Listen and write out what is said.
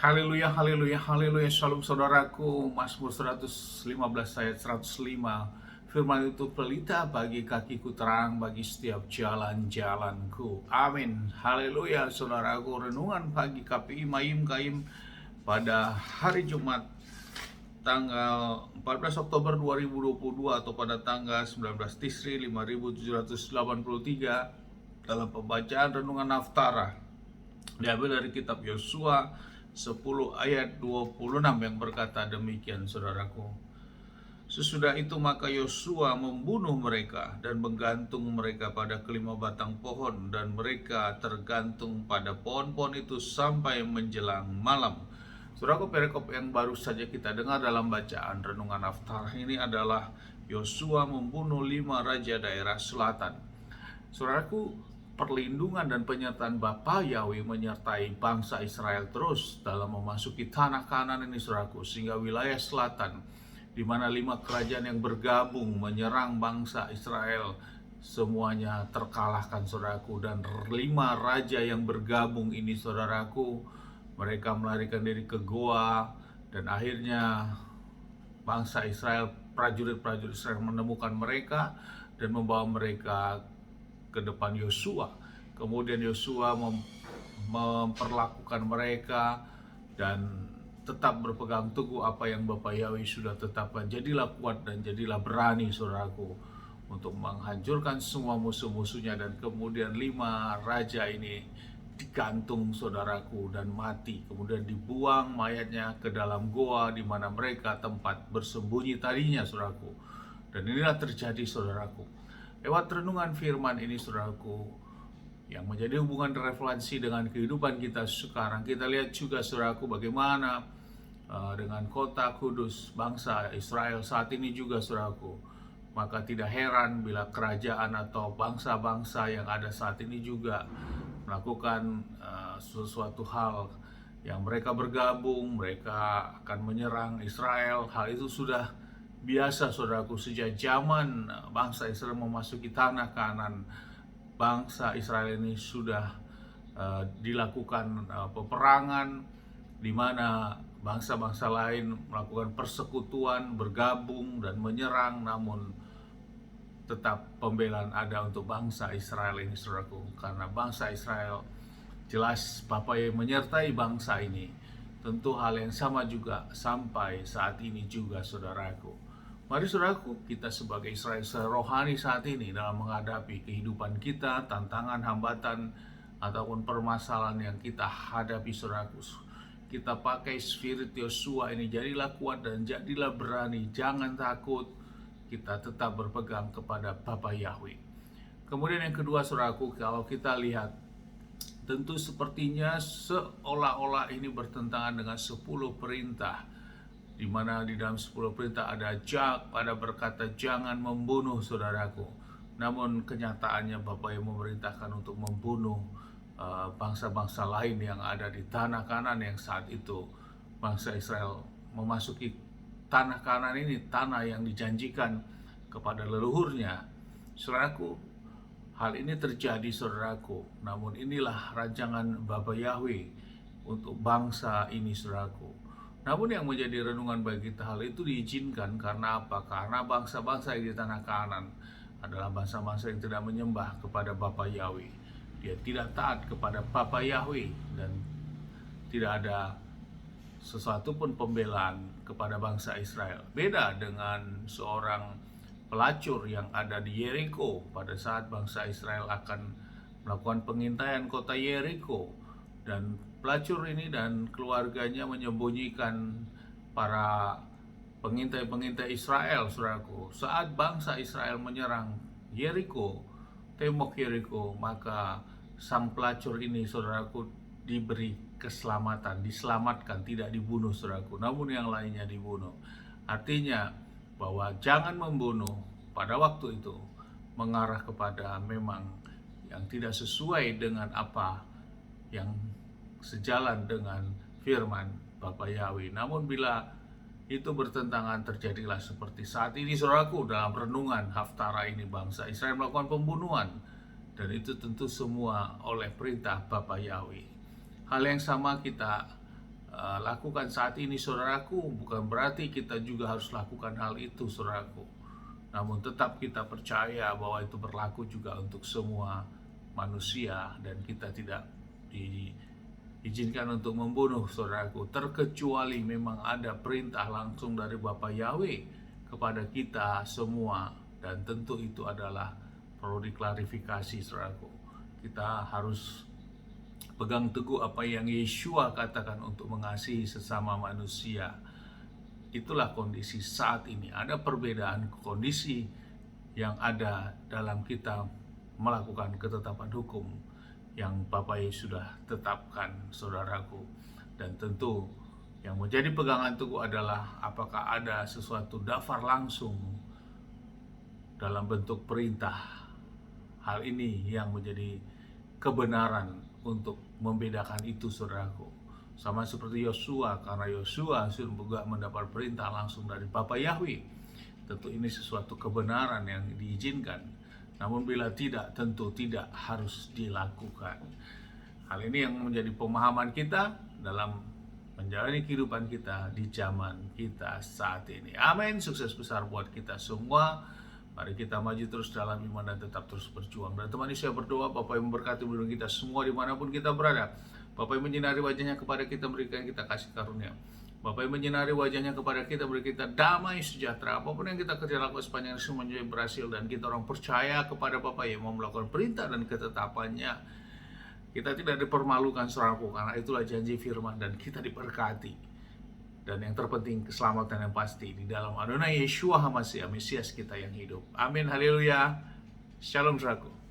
Haleluya, haleluya, haleluya. Shalom saudaraku. Mazmur 115 ayat 105. Firman itu pelita bagi kakiku, terang bagi setiap jalan-jalanku. Amin. Haleluya saudaraku. Renungan pagi KPI Mayim Kaim pada hari Jumat tanggal 14 Oktober 2022 atau pada tanggal 19 Tisri 5783 dalam pembacaan renungan Naftara diambil dari kitab Yosua 10 ayat 26 yang berkata demikian, saudaraku. Sesudah itu maka Yosua membunuh mereka dan menggantung mereka pada kelima batang pohon, dan mereka tergantung pada pohon-pohon itu sampai menjelang malam. Saudaraku, perikop yang baru saja kita dengar dalam bacaan renungan Naftara ini adalah Yosua membunuh 5 raja daerah selatan. Saudaraku, perlindungan dan penyertaan Bapa Yahweh menyertai bangsa Israel terus dalam memasuki tanah Kanan ini, saudaraku, sehingga wilayah selatan di mana 5 kerajaan yang bergabung menyerang bangsa Israel semuanya terkalahkan, saudaraku. Dan 5 raja yang bergabung ini, saudaraku, mereka melarikan diri ke goa, dan akhirnya bangsa Israel, prajurit-prajurit Israel menemukan mereka dan membawa mereka ke depan Yosua. Kemudian Yosua memperlakukan mereka dan tetap berpegang teguh apa yang Bapa Yahweh sudah tetapkan. Jadilah kuat dan jadilah berani, saudaraku, untuk menghancurkan semua musuh-musuhnya. Dan kemudian 5 raja ini digantung, saudaraku, dan mati. Kemudian dibuang mayatnya ke dalam goa di mana mereka tempat bersembunyi tadinya, saudaraku. Dan inilah terjadi, saudaraku. Lewat renungan firman ini, saudaraku, yang menjadi hubungan relevansi dengan kehidupan kita sekarang, kita lihat juga, saudaraku, bagaimana dengan kota kudus bangsa Israel saat ini juga, saudaraku. Maka tidak heran bila kerajaan atau bangsa-bangsa yang ada saat ini juga melakukan sesuatu hal yang mereka bergabung, mereka akan menyerang Israel. Hal itu sudah biasa, saudaraku, sejak zaman bangsa Israel memasuki tanah Kanan. Bangsa Israel ini sudah dilakukan peperangan di mana bangsa-bangsa lain melakukan persekutuan, bergabung dan menyerang, namun tetap pembelaan ada untuk bangsa Israel ini, saudaraku. Karena bangsa Israel jelas Bapa yang menyertai bangsa ini. Tentu hal yang sama juga sampai saat ini juga, saudaraku. Mari, saudaraku, kita sebagai Israel rohani saat ini dalam menghadapi kehidupan kita, tantangan, hambatan, ataupun permasalahan yang kita hadapi, saudaraku, kita pakai spirit Yosua ini. Jadilah kuat dan jadilah berani, jangan takut. Kita tetap berpegang kepada Bapa Yahweh. Kemudian yang kedua, saudaraku, kalau kita lihat, tentu sepertinya seolah-olah ini bertentangan dengan 10 perintah, di mana di dalam 10 perintah ada berkata jangan membunuh, saudaraku. Namun kenyataannya Bapa yang memerintahkan untuk membunuh bangsa-bangsa lain yang ada di tanah Kanan, yang saat itu bangsa Israel memasuki tanah Kanan ini, tanah yang dijanjikan kepada leluhurnya. Saudaraku, hal ini terjadi, saudaraku. Namun inilah rancangan Bapa Yahweh untuk bangsa ini, saudaraku. Namun yang menjadi renungan bagi kita, hal itu diizinkan karena apa? Karena bangsa-bangsa yang di tanah Kanan adalah bangsa-bangsa yang tidak menyembah kepada Bapa Yahweh. Dia tidak taat kepada Bapa Yahweh dan tidak ada sesuatu pun pembelaan kepada bangsa Israel. Beda dengan seorang pelacur yang ada di Yeriko pada saat bangsa Israel akan melakukan pengintaian kota Yeriko, dan pelacur ini dan keluarganya menyembunyikan para pengintai-pengintai Israel, saudaraku. Saat bangsa Israel menyerang Yeriko, tembok Yeriko, maka sang pelacur ini, saudaraku, diberi keselamatan, diselamatkan, tidak dibunuh, saudaraku. Namun yang lainnya dibunuh. Artinya bahwa jangan membunuh pada waktu itu mengarah kepada memang yang tidak sesuai dengan apa yang sejalan dengan firman Bapa Yahweh. Namun bila itu bertentangan, terjadilah seperti saat ini, saudaraku, dalam renungan Haftara ini bangsa Israel melakukan pembunuhan, dan itu tentu semua oleh perintah Bapa Yahweh. Hal yang sama kita lakukan saat ini saudaraku, bukan berarti kita juga harus lakukan hal itu saudaraku. Namun tetap kita percaya bahwa itu berlaku juga untuk semua manusia, dan kita tidak diizinkan untuk membunuh saudaraku, terkecuali memang ada perintah langsung dari Bapa Yahweh kepada kita semua, dan tentu itu adalah perlu diklarifikasi saudaraku. Kita harus pegang teguh apa yang Yeshua katakan untuk mengasihi sesama manusia. Itulah kondisi saat ini. Ada perbedaan kondisi yang ada dalam kita melakukan ketetapan hukum yang Bapak Yesus sudah tetapkan saudaraku. Dan tentu yang menjadi pegangan teguh adalah apakah ada sesuatu daftar langsung dalam bentuk perintah. Hal ini yang menjadi kebenaran untuk membedakan itu saudaraku. Sama seperti Yosua, karena Yosua juga mendapat perintah langsung dari Bapa Yahweh. Tentu ini sesuatu kebenaran yang diizinkan. Namun bila tidak, tentu tidak harus dilakukan. Hal ini yang menjadi pemahaman kita dalam menjalani kehidupan kita di zaman kita saat ini. Amin. Sukses besar buat kita semua. Mari kita maju terus dalam iman dan tetap terus berjuang. Dan teman saya berdoa, Bapak yang memberkati melindungi kita semua dimanapun kita berada. Bapak yang menyinari wajahnya kepada kita, berikan kita kasih karunia. Bapak yang menyinari wajahnya kepada kita, beri kita damai sejahtera. Apapun yang kita kerja lakukan sepanjang semuanya berhasil, dan kita orang percaya kepada Bapak yang mau melakukan perintah dan ketetapannya. Kita tidak dipermalukan saudaraku, karena itulah janji firman, dan kita diberkati. Dan yang terpenting keselamatan yang pasti di dalam Adonai Yeshua HaMashiach, Mesias kita yang hidup. Amin, haleluya. Shalom saudaraku.